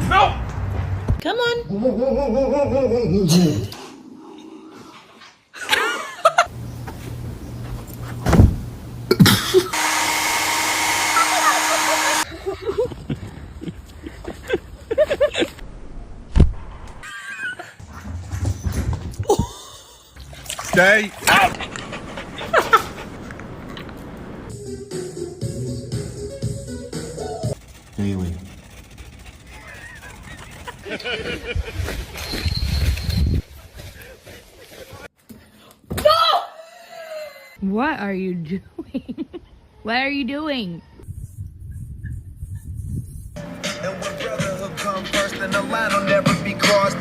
No! Come on. Stay out! Daily. What are you doing? What are you doing? And when brotherhood come first, then the line will never be crossed.